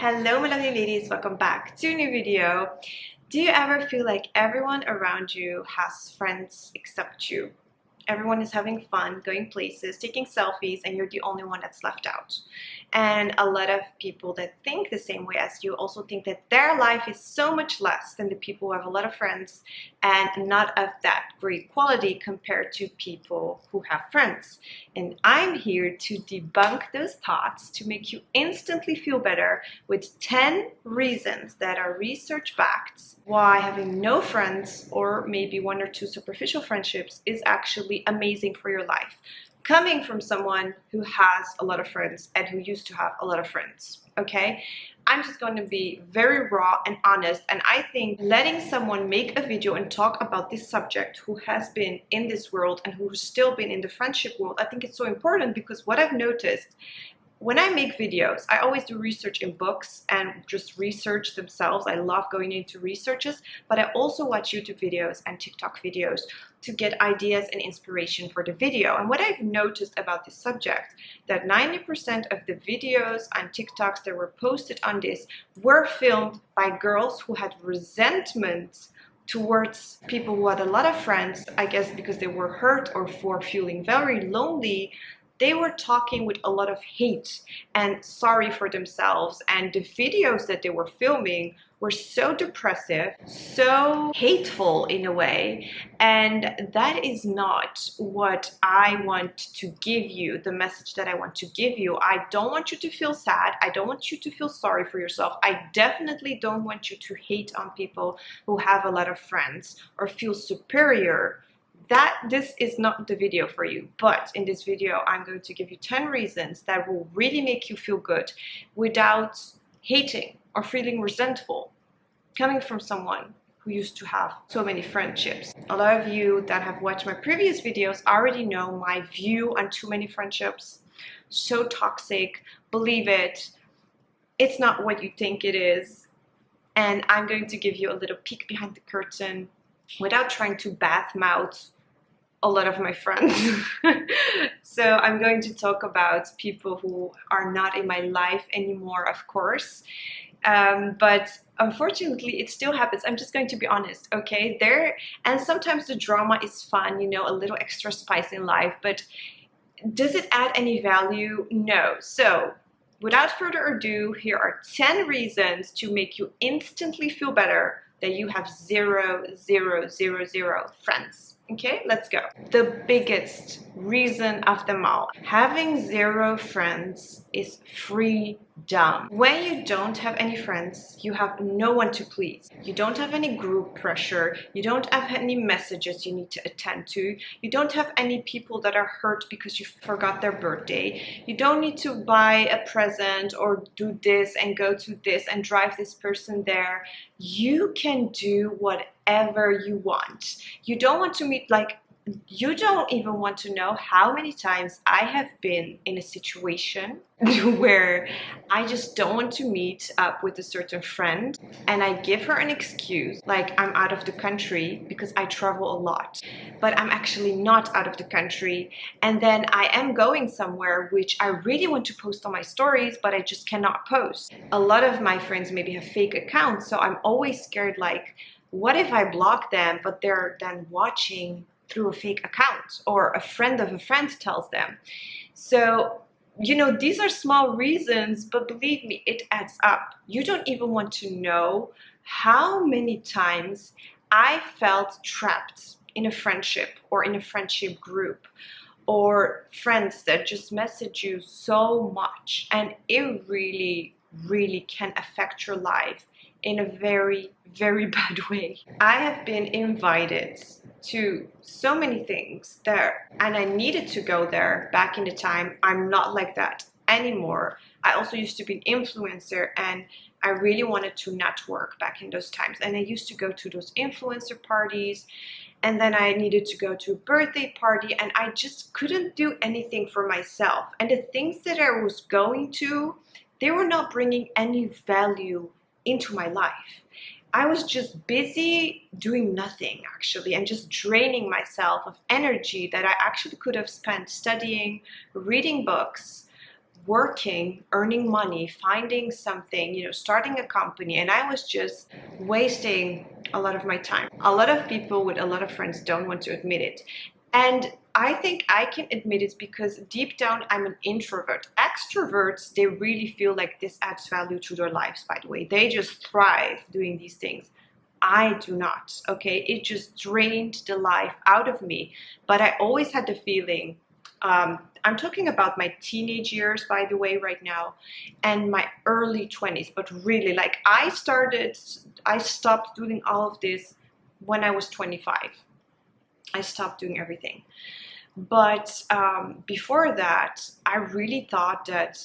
Hello my lovely ladies, welcome back to a new video. Do you ever feel like everyone around you has friends except you? Everyone is having fun, going places, taking selfies, and you're the only one that's left out. And a lot of people that think the same way as you also think that their life is so much less than the people who have a lot of friends and not of that great quality compared to people who have friends. And I'm here to debunk those thoughts, to make you instantly feel better with 10 reasons that are research-backed why having no friends or maybe one or two superficial friendships is actually amazing for your life, coming from someone who has a lot of friends and who used to have a lot of friends. Okay, I'm just going to be very raw and honest, and I think letting someone make a video and talk about this subject who has been in this world and who's still been in the friendship world, I think it's so important because what I've noticed when I make videos, I always do research in books and just research themselves. I love going into researches, but I also watch YouTube videos and TikTok videos to get ideas and inspiration for the video. And what I've noticed about this subject, that 90% of the videos and TikToks that were posted on this were filmed by girls who had resentment towards people who had a lot of friends, I guess because they were hurt or for feeling very lonely. They were talking with a lot of hate and sorry for themselves, and the videos that they were filming were so depressive, so hateful in a way, and that is not what I want to give you, the message that I want to give you. I don't want you to feel sad. I don't want you to feel sorry for yourself. I definitely don't want you to hate on people who have a lot of friends or feel superior. This is not the video for you, but in this video I'm going to give you 10 reasons that will really make you feel good without hating or feeling resentful coming from someone who used to have so many friendships. A lot of you that have watched my previous videos already know my view on too many friendships. So toxic, believe it, it's not what you think it is, and I'm going to give you a little peek behind the curtain without trying to badmouth a lot of my friends. So I'm going to talk about people who are not in my life anymore, of course, but unfortunately it still happens. I'm just going to be honest, okay? And sometimes the drama is fun, you know, a little extra spice in life, but does it add any value? No. So without further ado, here are 10 reasons to make you instantly feel better that you have zero friends. Okay, let's go. The biggest reason of them all, having zero friends is freedom. When you don't have any friends, you have no one to please. You don't have any group pressure. You don't have any messages you need to attend to. You don't have any people that are hurt because you forgot their birthday. You don't need to buy a present or do this and go to this and drive this person there. You can do whatever you want. You don't want to meet, like, you don't even want to know how many times I have been in a situation where I just don't want to meet up with a certain friend and I give her an excuse, like I'm out of the country because I travel a lot, but I'm actually not out of the country, and then I am going somewhere which I really want to post on my stories, but I just cannot post. A lot of my friends maybe have fake accounts, so I'm always scared, like, what if I block them but they're then watching through a fake account, or a friend of a friend tells them. So, you know, these are small reasons, but believe me, it adds up. You don't even want to know how many times I felt trapped in a friendship or in a friendship group, or friends that just message you so much, and it really can affect your life in a very bad way. I have been invited to so many things there, and I needed to go there back in the time. I'm not like that anymore. I also used to be an influencer, and I really wanted to network back in those times, and I used to go to those influencer parties, and then I needed to go to a birthday party, and I just couldn't do anything for myself. And the things that I was going to, they were not bringing any value into my life. I was just busy doing nothing, actually, and just draining myself of energy that I actually could have spent studying, reading books, working, earning money, finding something, you know, starting a company, and I was just wasting a lot of my time. A lot of people with a lot of friends don't want to admit it. And I think I can admit it because deep down I'm an introvert. Extroverts, they really feel like this adds value to their lives, by the way. They just thrive doing these things. I do not, okay? It just drained the life out of me. But I always had the feeling, I'm talking about my teenage years, by the way, right now, and my early 20s, but really, like, I stopped doing all of this when I was 25. I stopped doing everything. But before that, I really thought that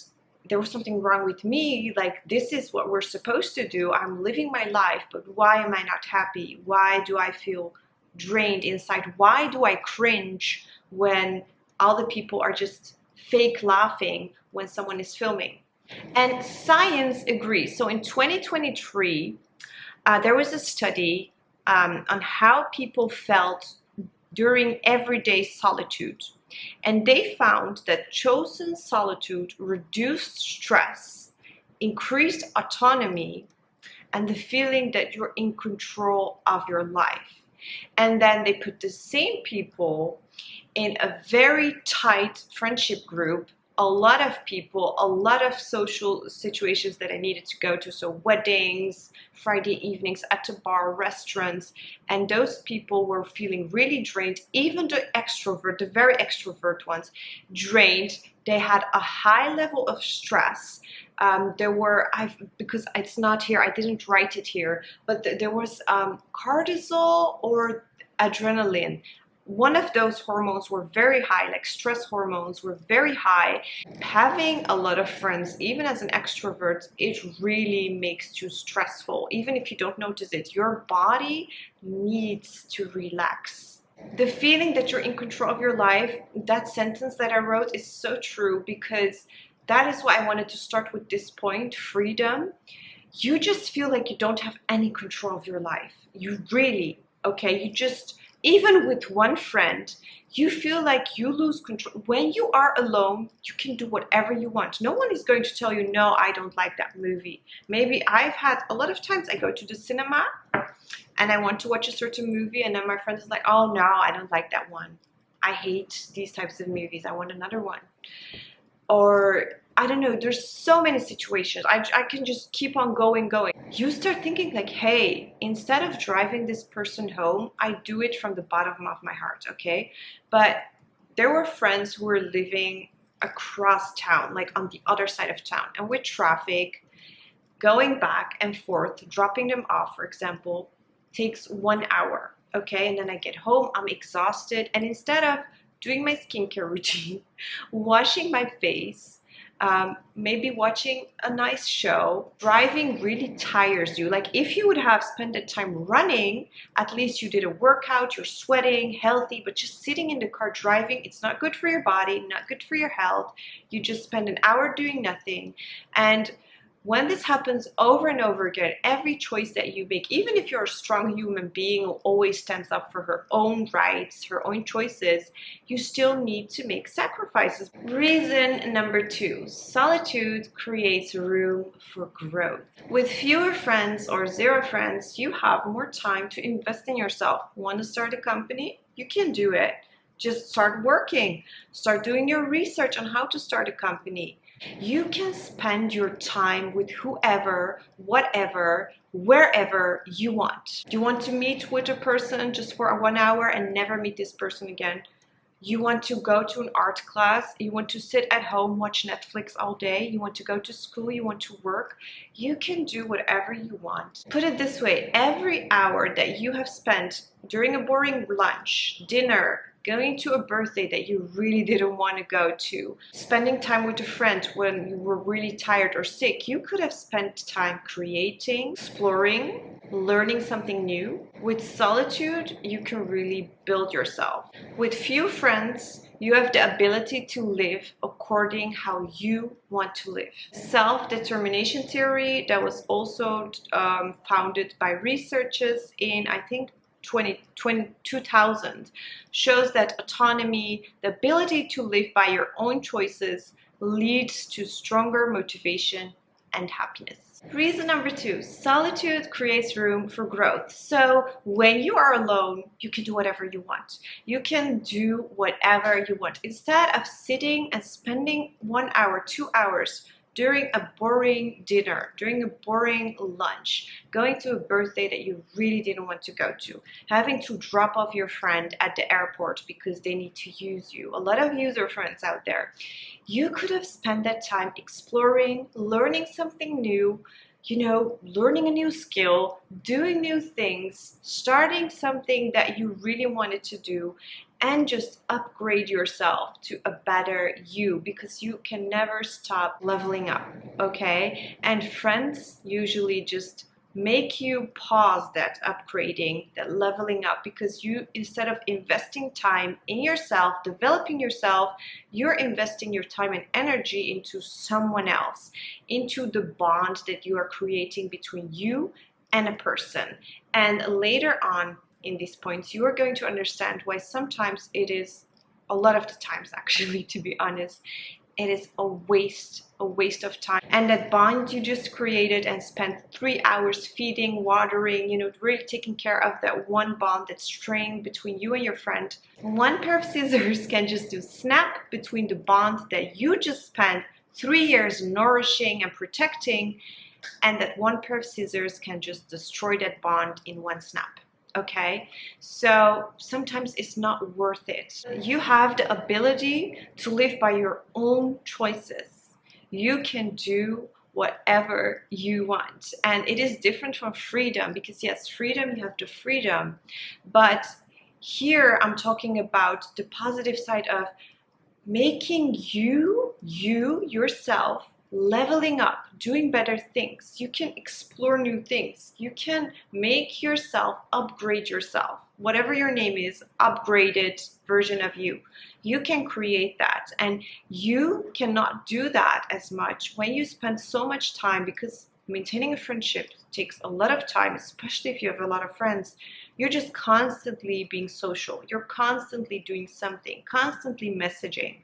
there was something wrong with me. Like, this is what we're supposed to do. I'm living my life, but why am I not happy? Why do I feel drained inside? Why do I cringe when all the people are just fake laughing when someone is filming? And science agrees. So in 2023, there was a study on how people felt during everyday solitude. And they found that chosen solitude reduced stress, increased autonomy, and the feeling that you're in control of your life. And then they put the same people in a very tight friendship group, a lot of people, a lot of social situations that I needed to go to. So weddings, Friday evenings at the bar, restaurants. And those people were feeling really drained. Even the extrovert, the very extrovert ones, drained. They had a high level of stress. Because it's not here, I didn't write it here, but there was cortisol or adrenaline. One of those hormones were very high, like stress hormones were very high. Having a lot of friends, even as an extrovert, it really makes you stressful. Even if you don't notice it, your body needs to relax. The feeling that you're in control of your life, that sentence that I wrote is so true, because that is why I wanted to start with this point, freedom. You just feel like you don't have any control of your life. You really, okay, you just, even with one friend, you feel like you lose control. When you are alone, you can do whatever you want. No one is going to tell you, no, I don't like that movie. Maybe I've had a lot of times I go to the cinema and I want to watch a certain movie, and then my friend is like, oh no, I don't like that one. I hate these types of movies. I want another one. Or I don't know, there's so many situations. I can just keep on going. You start thinking like, hey, instead of driving this person home, I do it from the bottom of my heart, okay? But there were friends who were living across town, like on the other side of town. And with traffic, going back and forth, dropping them off, for example, takes 1 hour, okay? And then I get home, I'm exhausted. And instead of doing my skincare routine, washing my face, maybe watching a nice show, driving really tires you. Like, if you would have spent the time running, at least you did a workout, you're sweating, healthy. But just sitting in the car driving, it's not good for your body, not good for your health. You just spend an hour doing nothing. And when this happens over and over again, every choice that you make, even if you're a strong human being who always stands up for her own rights, her own choices, you still need to make sacrifices. Reason number 2, solitude creates room for growth. With fewer friends or 0 friends, you have more time to invest in yourself. Want to start a company? You can do it. Just start working. Start doing your research on how to start a company. You can spend your time with whoever, whatever, wherever you want. Do you want to meet with a person just for 1 hour and never meet this person again? You want to go to an art class? You want to sit at home, watch Netflix all day? You want to go to school? You want to work? You can do whatever you want. Put it this way, every hour that you have spent during a boring lunch, dinner, going to a birthday that you really didn't want to go to, spending time with a friend when you were really tired or sick, you could have spent time creating, exploring, learning something new. With solitude, you can really build yourself. With few friends, you have the ability to live according how you want to live. Self-determination theory that was also founded by researchers in, I think, 2000 shows that autonomy, the ability to live by your own choices, leads to stronger motivation and happiness. Reason number 2, solitude creates room for growth. So when you are alone, you can do whatever you want. You can do whatever you want. Instead of sitting and spending 1 hour, 2 hours during a boring dinner, during a boring lunch, going to a birthday that you really didn't want to go to, having to drop off your friend at the airport because they need to use you. A lot of user friends out there. You could have spent that time exploring, learning something new, learning a new skill, doing new things, starting something that you really wanted to do, and just upgrade yourself to a better you, because you can never stop leveling up, okay? And friends usually just make you pause that upgrading, that leveling up, because you, instead of investing time in yourself, developing yourself, you're investing your time and energy into someone else, into the bond that you are creating between you and a person. And later on in these points, you are going to understand why sometimes it is, a lot of the times actually, to be honest, it is a waste of time. And that bond you just created and spent 3 hours feeding, watering, really taking care of that one bond that's strained between you and your friend. One pair of scissors can just do snap between the bond that you just spent 3 years nourishing and protecting, and that one pair of scissors can just destroy that bond in one snap. Okay, so sometimes it's not worth it. You have the ability to live by your own choices. You can do whatever you want, and it is different from freedom, because yes, freedom, you have the freedom, but here I'm talking about the positive side of making you yourself, leveling up, doing better things. You can explore new things. You can make yourself, upgrade yourself. Whatever your name is, upgraded version of you. You can create that, and you cannot do that as much when you spend so much time, because maintaining a friendship takes a lot of time, especially if you have a lot of friends. You're just constantly being social. You're constantly doing something, constantly messaging.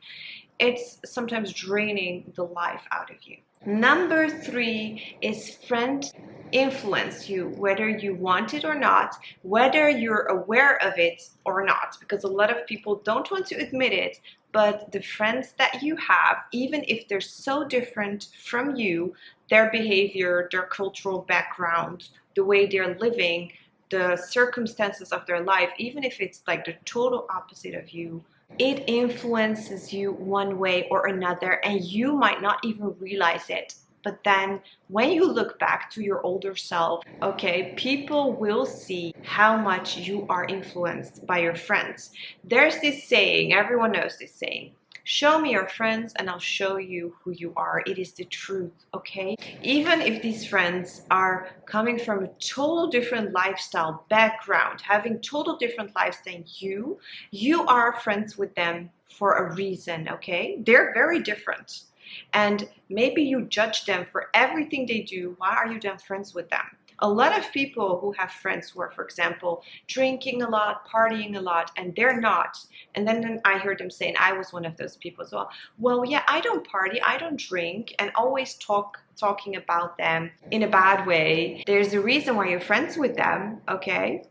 It's sometimes draining the life out of you. Number 3 is friends influence you, whether you want it or not, whether you're aware of it or not, because a lot of people don't want to admit it, but the friends that you have, even if they're so different from you, their behavior, their cultural background, the way they're living, the circumstances of their life, even if it's like the total opposite of you, it influences you one way or another, and you might not even realize it. But then when you look back to your older self, okay, people will see how much you are influenced by your friends. There's this saying, everyone knows this saying, show me your friends and I'll show you who you are. It is the truth, okay? Even if these friends are coming from a total different lifestyle background, having total different lives than you are friends with them for a reason, okay? They're very different. And maybe you judge them for everything they do. Why are you then friends with them? A lot of people who have friends who are, for example, drinking a lot, partying a lot, and they're not. And then I heard them say, and I was one of those people as well, yeah, I don't party, I don't drink, and always talking about them in a bad way. There's a reason why you're friends with them, okay?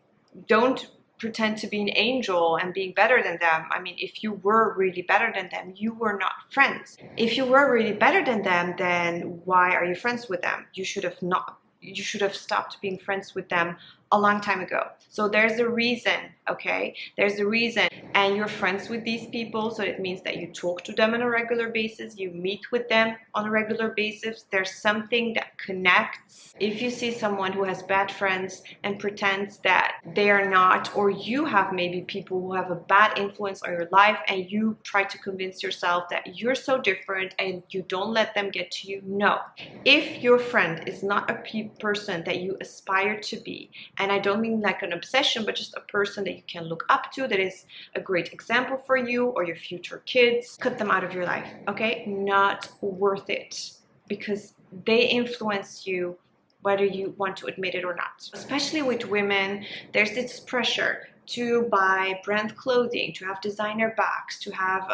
Don't pretend to be an angel and being better than them. I mean, if you were really better than them, you were not friends. If you were really better than them, then why are you friends with them? You should have stopped being friends with them a long time ago. So there's a reason, okay? There's a reason. And you're friends with these people, so it means that you talk to them on a regular basis, you meet with them on a regular basis. There's something that connects. If you see someone who has bad friends and pretends that they are not, or you have maybe people who have a bad influence on your life and you try to convince yourself that you're so different and you don't let them get to you, no. If your friend is not a person that you aspire to be, and I don't mean like an obsession, but just a person that you can look up to, that is a great example for you or your future kids, cut them out of your life, okay? Not worth it, because they influence you whether you want to admit it or not. Especially with women, there's this pressure. to buy brand clothing, to have designer bags, to have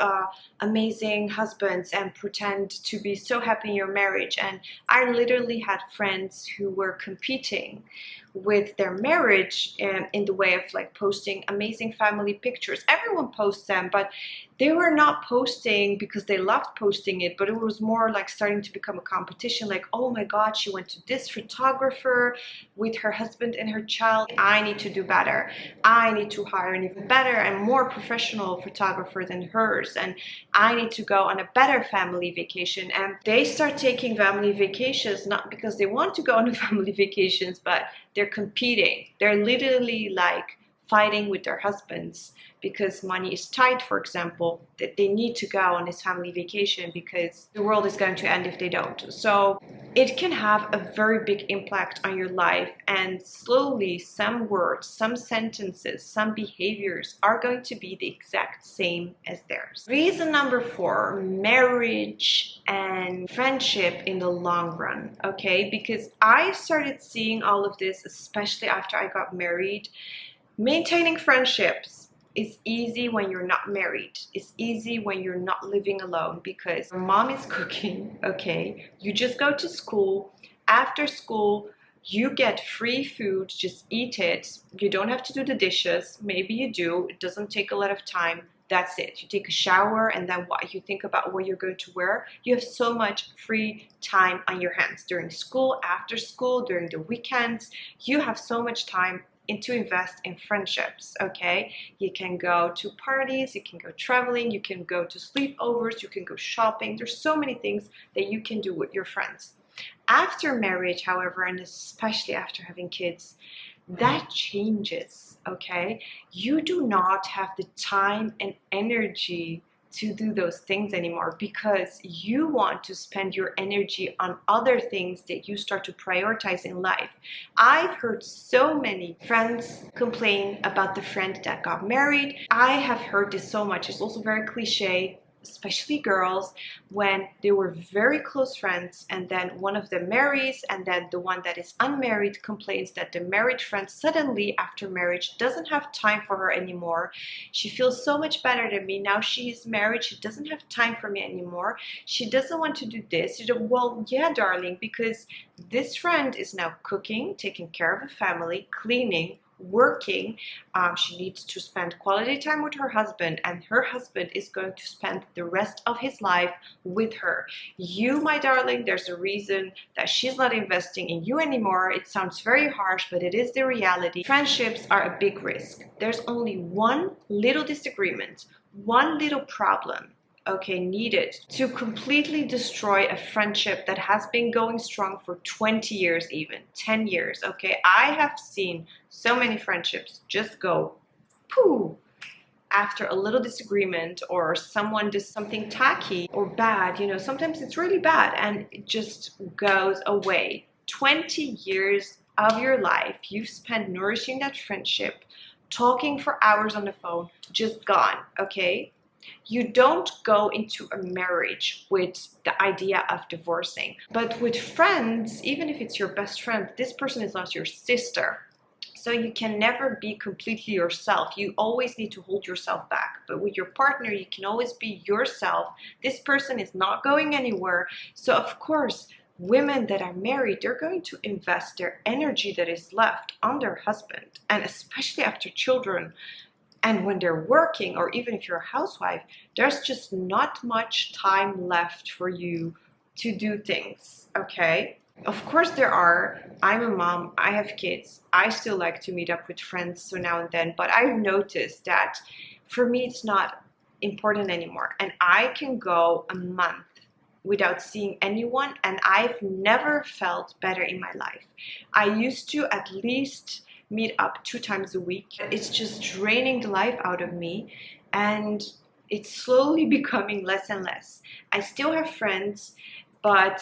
amazing husbands and pretend to be so happy in your marriage. And I literally had friends who were competing with their marriage in the way of like posting amazing family pictures. Everyone posts them, but they were not posting because they loved posting it, but it was more like starting to become a competition. Like, oh my God, she went to this photographer with her husband and her child. I need to do better. I need to hire an even better and more professional photographer than hers. And I need to go on a better family vacation. And they start taking family vacations, not because they want to go on a family vacations, but they're competing. They're literally like fighting with their husbands because money is tight, for example, that they need to go on this family vacation because the world is going to end if they don't. So it can have a very big impact on your life, and slowly some words, some sentences, some behaviors are going to be the exact same as theirs. Reason number 4, marriage and friendship in the long run, okay? Because I started seeing all of this, especially after I got married. Maintaining friendships is easy when you're not married. It's easy when you're not living alone because your mom is cooking, okay? You just go to school. After school, you get free food, just eat it. You don't have to do the dishes. Maybe you do. It doesn't take a lot of time. That's it. You take a shower and then what you think about what you're going to wear. You have so much free time on your hands during school, after school, during the weekends. You have so much time to invest in friendships, okay? You can go to parties, you can go traveling, you can go to sleepovers, you can go shopping. There's so many things that you can do with your friends. After marriage, however, and especially after having kids, that changes, okay? You do not have the time and energy to do those things anymore because you want to spend your energy on other things that you start to prioritize in life. I've heard so many friends complain about the friend that got married. I have heard this so much. It's also very cliche, especially girls, when they were very close friends and then one of them marries and then the one that is unmarried complains that the married friend suddenly after marriage doesn't have time for her anymore. She feels so much better than me. Now she's married, she doesn't have time for me anymore. She doesn't want to do this. You know, well, yeah, darling, because this friend is now cooking, taking care of a family, cleaning, working. She needs to spend quality time with her husband, and her husband is going to spend the rest of his life with her. You, my darling, there's a reason that she's not investing in you anymore. It sounds very harsh, but it is the reality. Friendships are a big risk. There's only one little disagreement, one little problem, okay, needed to completely destroy a friendship that has been going strong for 20 years, even 10 years, okay? I have seen so many friendships just go pooh after a little disagreement or someone does something tacky or bad. You know, sometimes it's really bad and it just goes away. 20 years of your life you've spent nourishing that friendship, talking for hours on the phone, just gone, okay? You don't go into a marriage with the idea of divorcing. But with friends, even if it's your best friend, this person is not your sister. So you can never be completely yourself. You always need to hold yourself back. But with your partner, you can always be yourself. This person is not going anywhere. So of course, women that are married, they're going to invest their energy that is left on their husband. And especially after children, and when they're working, or even if you're a housewife, there's just not much time left for you to do things, okay? Of course there are. I'm a mom, I have kids. I still like to meet up with friends so now and then, but I've noticed that for me it's not important anymore. And I can go a month without seeing anyone and I've never felt better in my life. I used to at least meet up 2 times a week. It's just draining the life out of me and it's slowly becoming less and less. I still have friends, but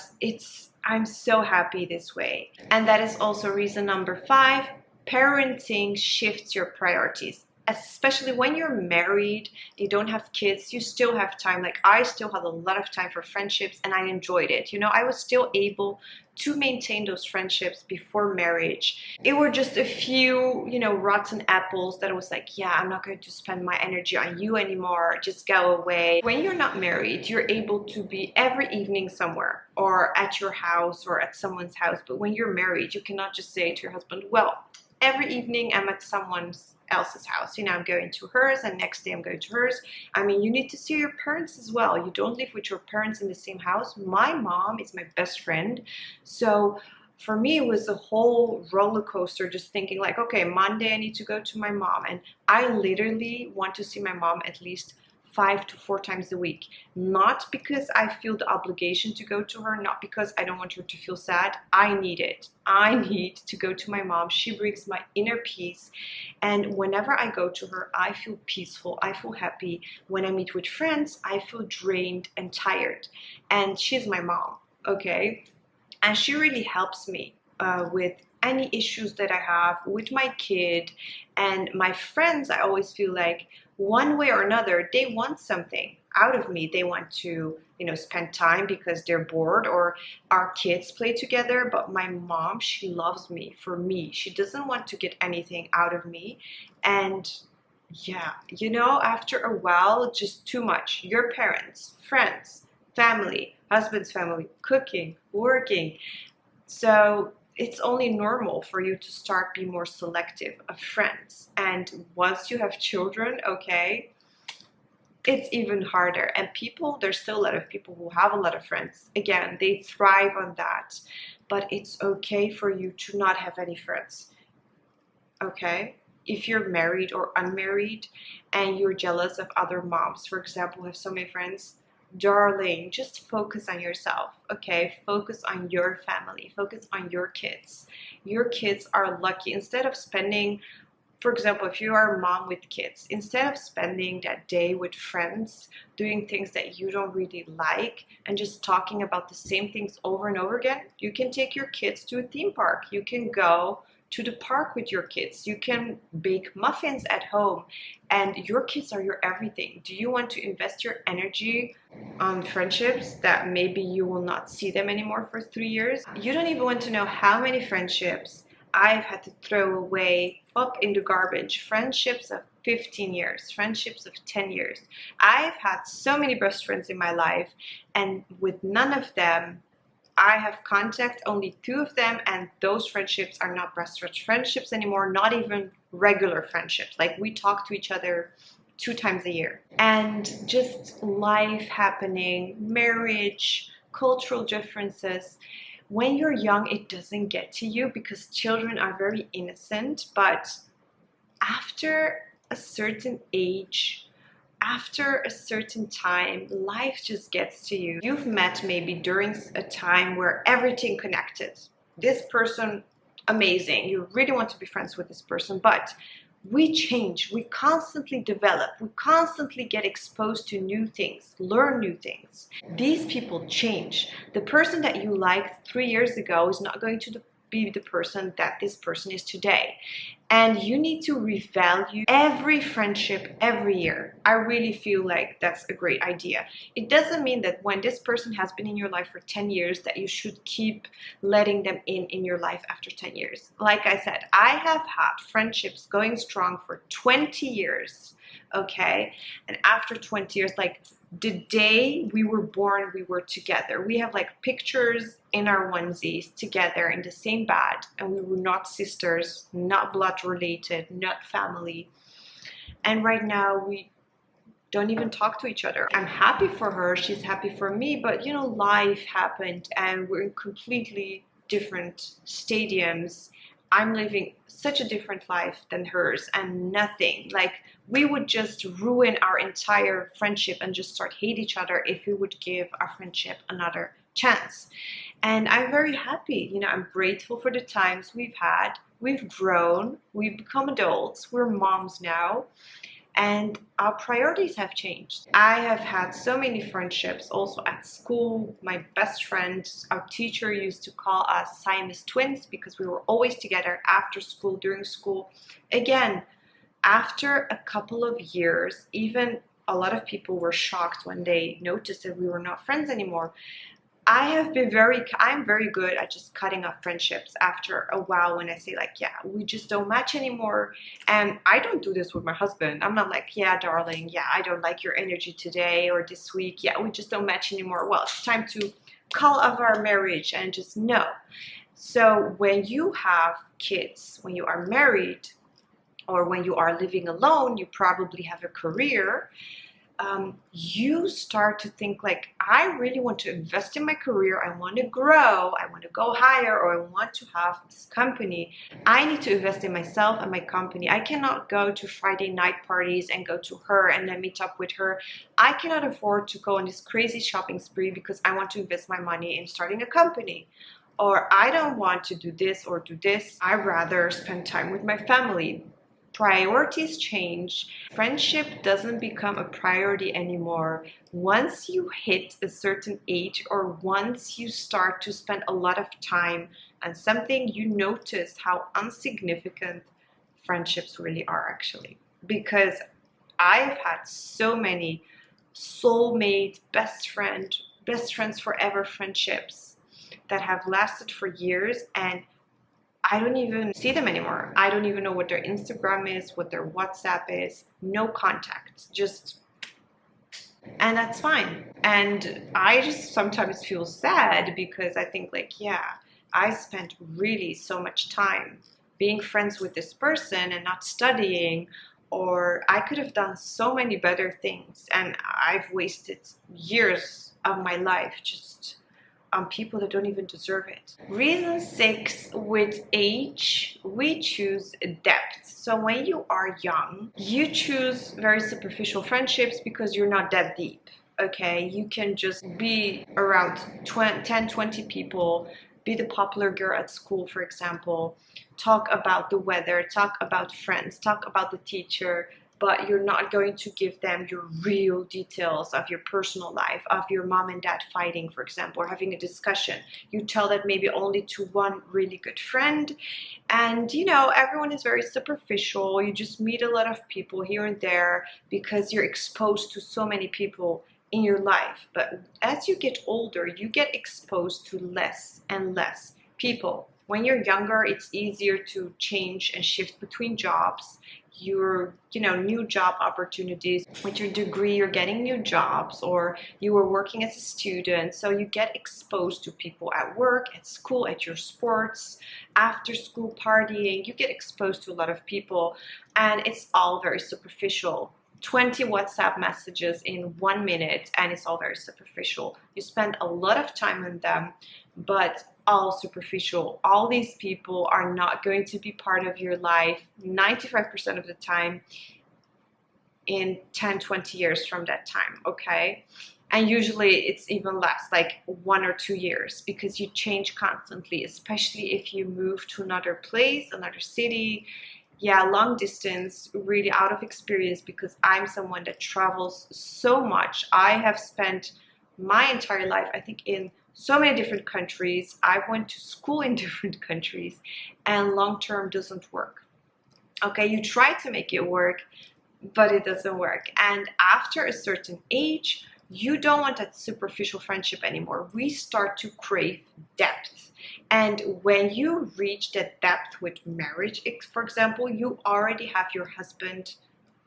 I'm so happy this way. And that is also reason number 5, parenting shifts your priorities. especially when you're married, you don't have kids, you still have time. Like I still had a lot of time for friendships and I enjoyed it. You know, I was still able to maintain those friendships before marriage. It were just a few, you know, rotten apples that I was like, yeah, I'm not going to spend my energy on you anymore. Just go away. When you're not married, you're able to be every evening somewhere or at your house or at someone's house. But when you're married, you cannot just say to your husband, well, every evening I'm at someone else's house. You know, I'm going to hers and next day I'm going to hers. I mean, you need to see your parents as well. You don't live with your parents in the same house. My mom is my best friend. So for me, it was a whole roller coaster just thinking like, okay, Monday I need to go to my mom. And I literally want to see my mom at least 5 to 4 times a week. Not because I feel the obligation to go to her, not because I don't want her to feel sad. I need it. I need to go to my mom. She brings my inner peace. And whenever I go to her, I feel peaceful. I feel happy. When I meet with friends, I feel drained and tired. And she's my mom, okay? And she really helps me with any issues that I have with my kid and my friends. I always feel like one way or another, they want something out of me. They want to, you know, spend time because they're bored, or our kids play together. But my mom, she loves me for me. She doesn't want to get anything out of me. And yeah, you know, after a while, just too much. Your parents, friends, family, husband's family, cooking, working. So it's only normal for you to start being more selective of friends. And once you have children, okay, it's even harder. And people, there's still a lot of people who have a lot of friends. Again, they thrive on that. But it's okay for you to not have any friends, okay? If you're married or unmarried and you're jealous of other moms, for example, who have so many friends, darling, just focus on yourself, okay? Focus on your family, focus on your kids. Your kids are lucky. Instead of spending, for example, if you are a mom with kids, instead of spending that day with friends doing things that you don't really like and just talking about the same things over and over again, you can take your kids to a theme park. You can go to the park with your kids. You can bake muffins at home, and your kids are your everything. Do you want to invest your energy on friendships that maybe you will not see them anymore for 3 years? You don't even want to know how many friendships I've had to throw away, up in the garbage. Friendships of 15 years, friendships of 10 years. I've had so many best friends in my life, and with none of them I have contact, only 2 of them, and those friendships are not best friendships anymore, not even regular friendships. Like we talk to each other 2 times a year. And just life happening, marriage, cultural differences. When you're young, it doesn't get to you because children are very innocent, but after a certain age, after a certain time, life just gets to you. You've met maybe during a time where everything connected. This person, amazing. You really want to be friends with this person, but we change, we constantly develop, we constantly get exposed to new things, learn new things. These people change. The person that you liked 3 years ago is not going to be the person that this person is today. And you need to revalue every friendship every year. I really feel like that's a great idea. It doesn't mean that when this person has been in your life for 10 years that you should keep letting them in your life after 10 years. Like I said, I have had friendships going strong for 20 years, okay? And after 20 years, like the day we were born, we were together. We have like pictures in our onesies together in the same bed, and we were not sisters, not blood related, not family. And right now we don't even talk to each other. I'm happy for her, she's happy for me, but you know, life happened and we're in completely different stadiums. I'm living such a different life than hers, and nothing, like we would just ruin our entire friendship and just start hate each other if we would give our friendship another chance. And I'm very happy, you know, I'm grateful for the times we've had. We've grown, we've become adults, we're moms now, and our priorities have changed. I have had so many friendships also at school. My best friend, our teacher used to call us Siamese twins because we were always together after school, during school. Again, After a couple of years, even a lot of people were shocked when they noticed that we were not friends anymore. I'm very good at just cutting off friendships after a while when I say like, yeah, we just don't match anymore. And I don't do this with my husband. I'm not like, yeah, darling, yeah, I don't like your energy today or this week. Yeah, we just don't match anymore. Well, it's time to call off our marriage and just no. So when you have kids, when you are married, or when you are living alone, you probably have a career. You start to think like, I really want to invest in my career. I want to grow. I want to go higher, or I want to have this company. I need to invest in myself and my company. I cannot go to Friday night parties and go to her and then meet up with her. I cannot afford to go on this crazy shopping spree because I want to invest my money in starting a company. Or I don't want to do this or do this. I'd rather spend time with my family. Priorities change. Friendship doesn't become a priority anymore. Once you hit a certain age, or once you start to spend a lot of time on something, you notice how insignificant friendships really are actually. Because I've had so many soulmate, best friends forever friendships that have lasted for years, and I don't even see them anymore. I don't even know what their Instagram is, what their WhatsApp is. No contacts, just, and that's fine. And I just sometimes feel sad because I think like, yeah, I spent really so much time being friends with this person and not studying, or I could have done so many better things, and I've wasted years of my life just on people that don't even deserve it. Reason 6, with age, we choose depth. So when you are young, you choose very superficial friendships because you're not that deep. Okay, you can just be around 10, 20 people, be the popular girl at school, for example, talk about the weather, talk about friends, talk about the teacher, but you're not going to give them your real details of your personal life, of your mom and dad fighting, for example, or having a discussion. You tell that maybe only to one really good friend. And you know, everyone is very superficial. You just meet a lot of people here and there because you're exposed to so many people in your life. But as you get older, you get exposed to less and less people. When you're younger, it's easier to change and shift between jobs. New job opportunities. With your degree, you're getting new jobs, or you were working as a student. So you get exposed to people at work, at school, at your sports, after school partying. You get exposed to a lot of people, and it's all very superficial. 20 WhatsApp messages in 1 minute, and it's all very superficial. You spend a lot of time on them, but all superficial. All these people are not going to be part of your life 95% of the time in 10, 20 years from that time, okay? And usually it's even less, like 1 or 2 years, because you change constantly, especially if you move to another place, another city. Yeah, long distance, really out of experience, because I'm someone that travels so much. I have spent my entire life, I think, in so many different countries. I went to school in different countries, and long term doesn't work. Okay, you try to make it work, but it doesn't work. And after a certain age, you don't want that superficial friendship anymore. We start to crave depth. And when you reach that depth with marriage, for example, you already have your husband,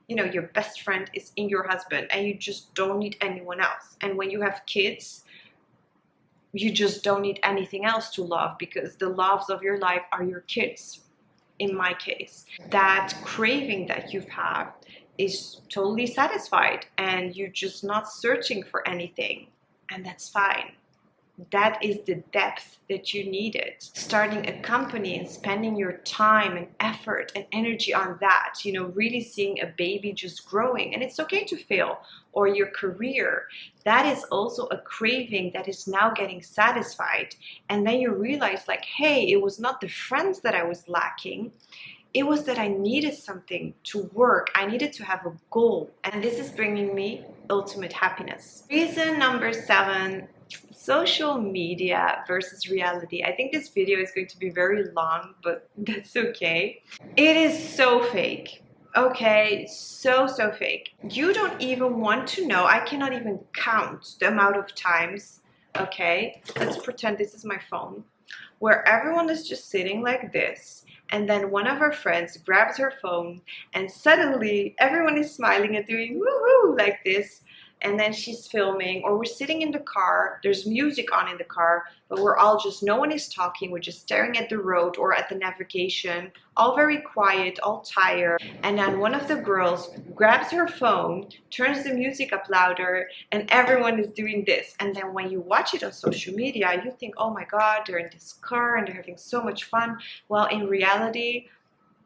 your best friend is in your husband, and you just don't need anyone else. And when you have kids, you just don't need anything else to love, because the loves of your life are your kids. In my case, that craving that you've had is totally satisfied, and you're just not searching for anything, and that's fine. That is the depth that you needed. Starting a company and spending your time and effort and energy on that, really seeing a baby just growing, and it's okay to fail, or your career, that is also a craving that is now getting satisfied. And then you realize like, hey, it was not the friends that I was lacking. It was that I needed something to work. I needed to have a goal. And this is bringing me ultimate happiness. Reason number 7, social media versus reality. I think this video is going to be very long, but that's okay. It is so fake. Okay, so fake. You don't even want to know. I cannot even count the amount of times. Okay, let's pretend this is my phone, where everyone is just sitting like this, and then one of our friends grabs her phone, and suddenly everyone is smiling and doing woohoo like this, and then she's filming, or we're sitting in the car, there's music on in the car, but we're all just, no one is talking, we're just staring at the road or at the navigation, all very quiet, all tired, and then one of the girls grabs her phone, turns the music up louder, and everyone is doing this. And then when you watch it on social media, you think, oh my god, they're in this car and they're having so much fun. Well, in reality,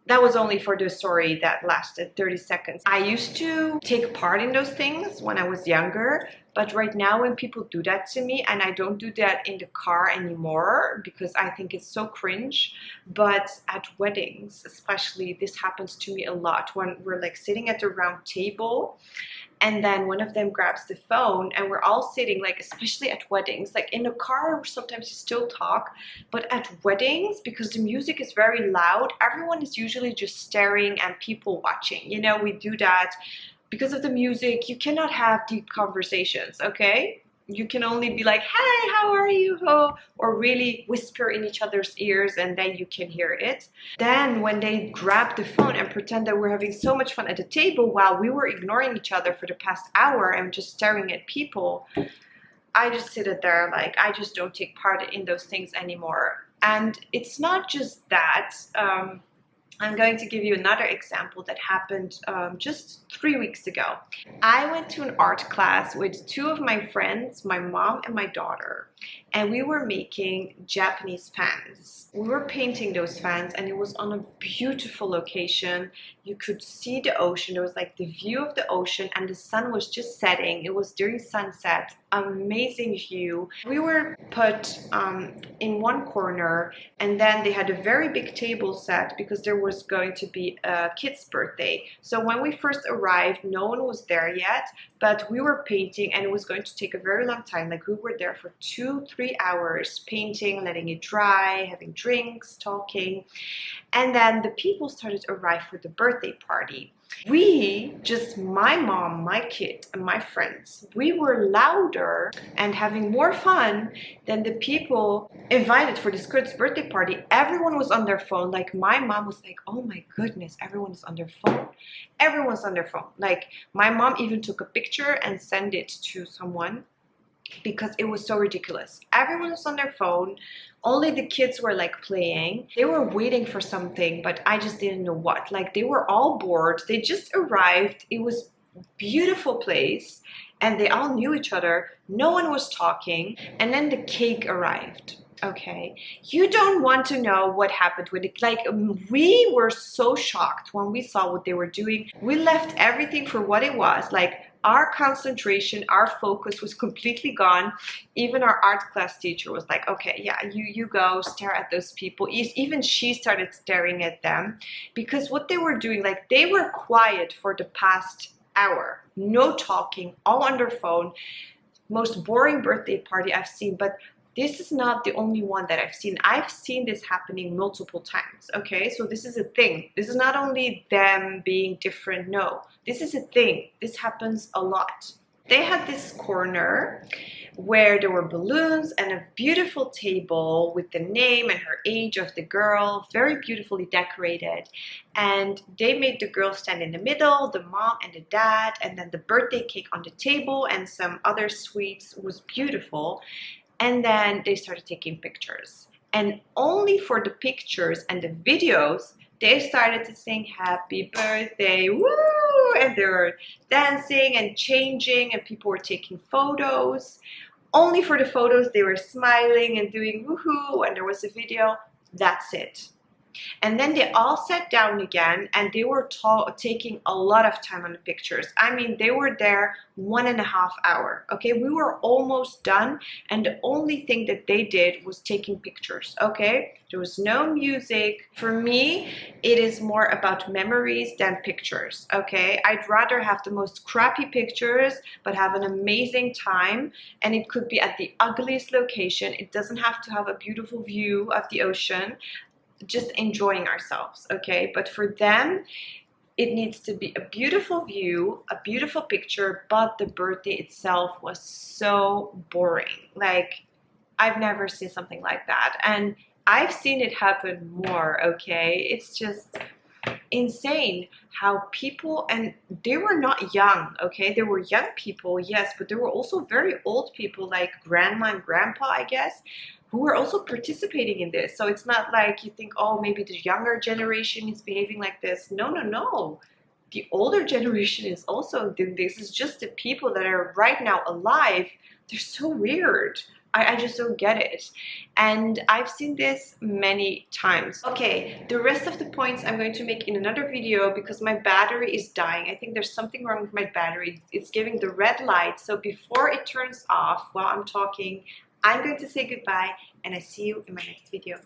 that was only for the story that lasted 30 seconds. I used to take part in those things when I was younger, but right now when people do that to me, and I don't do that in the car anymore because I think it's so cringe, but at weddings especially, this happens to me a lot when we're like sitting at a round table, and then one of them grabs the phone and we're all sitting, like especially at weddings, like in the car sometimes you still talk, but at weddings, because the music is very loud, everyone is usually just staring and people watching. You know, we do that because of the music. You cannot have deep conversations, okay? You can only be like, hey, how are you? Or really whisper in each other's ears, and then you can hear it. Then when they grab the phone and pretend that we're having so much fun at the table while we were ignoring each other for the past hour and just staring at people, I just sit there like, I just don't take part in those things anymore. And it's not just that. I'm going to give you another example that happened just 3 weeks ago. I went to an art class with two of my friends, my mom and my daughter, and we were making Japanese fans. We were painting those fans, and it was on a beautiful location. You could see the ocean. There was like the view of the ocean, and the sun was just setting. It was during sunset. Amazing view. We were put in one corner, and then they had a very big table set because there was going to be a kid's birthday. So when we first arrived, no one was there yet, but we were painting, and it was going to take a very long time. Like we were there for 2-3 hours painting, letting it dry, having drinks, talking, and then the people started to arrive for the birthday party. We, just my mom, my kid, and my friends, we were louder and having more fun than the people invited for this kid's birthday party. Everyone was on their phone. Like my mom was like, oh my goodness, everyone is on their phone. Everyone's on their phone. Like my mom even took a picture and sent it to someone because it was so ridiculous. Everyone was on their phone. Only the kids were like playing. They were waiting for something, but I just didn't know what. Like they were all bored. They just arrived. It was a beautiful place and they all knew each other. No one was talking. And then the cake arrived. Okay, you don't want to know what happened with it. Like we were so shocked when we saw what they were doing. We left everything for what it was. Like our concentration, our focus was completely gone. Even our art class teacher was like, okay, yeah, you go stare at those people. Even she started staring at them because what they were doing, like they were quiet for the past hour, no talking, all on their phone. Most boring birthday party I've seen, but this is not the only one that I've seen. I've seen this happening multiple times, okay? So this is a thing. This is not only them being different, no. This is a thing. This happens a lot. They had this corner where there were balloons and a beautiful table with the name and her age of the girl, very beautifully decorated. And they made the girl stand in the middle, the mom and the dad, and then the birthday cake on the table and some other sweets. It was beautiful. And then they started taking pictures. And only for the pictures and the videos, they started to sing happy birthday, woo! And they were dancing and changing and people were taking photos. Only for the photos, they were smiling and doing woohoo, and there was a video. That's it. And then they all sat down again and they were taking a lot of time on the pictures. I mean, they were there 1.5 hours. Okay, we were almost done and the only thing that they did was taking pictures. Okay, there was no music. For me, it is more about memories than pictures. Okay, I'd rather have the most crappy pictures but have an amazing time, and it could be at the ugliest location. It doesn't have to have a beautiful view of the ocean. Just enjoying ourselves, okay? But for them, it needs to be a beautiful view, a beautiful picture, but the birthday itself was so boring. Like, I've never seen something like that. And I've seen it happen more, okay? It's just insane how people, and they were not young, okay? There were young people, yes, but there were also very old people like grandma and grandpa, I guess, who were also participating in this. So it's not like you think, oh, maybe the younger generation is behaving like this. No, no, no. The older generation is also doing this. It's just the people that are right now alive. They're so weird. I just don't get it. And I've seen this many times. Okay, the rest of the points I'm going to make in another video because my battery is dying. I think there's something wrong with my battery. It's giving the red light. So before it turns off while I'm talking, I'm going to say goodbye and I see you in my next video.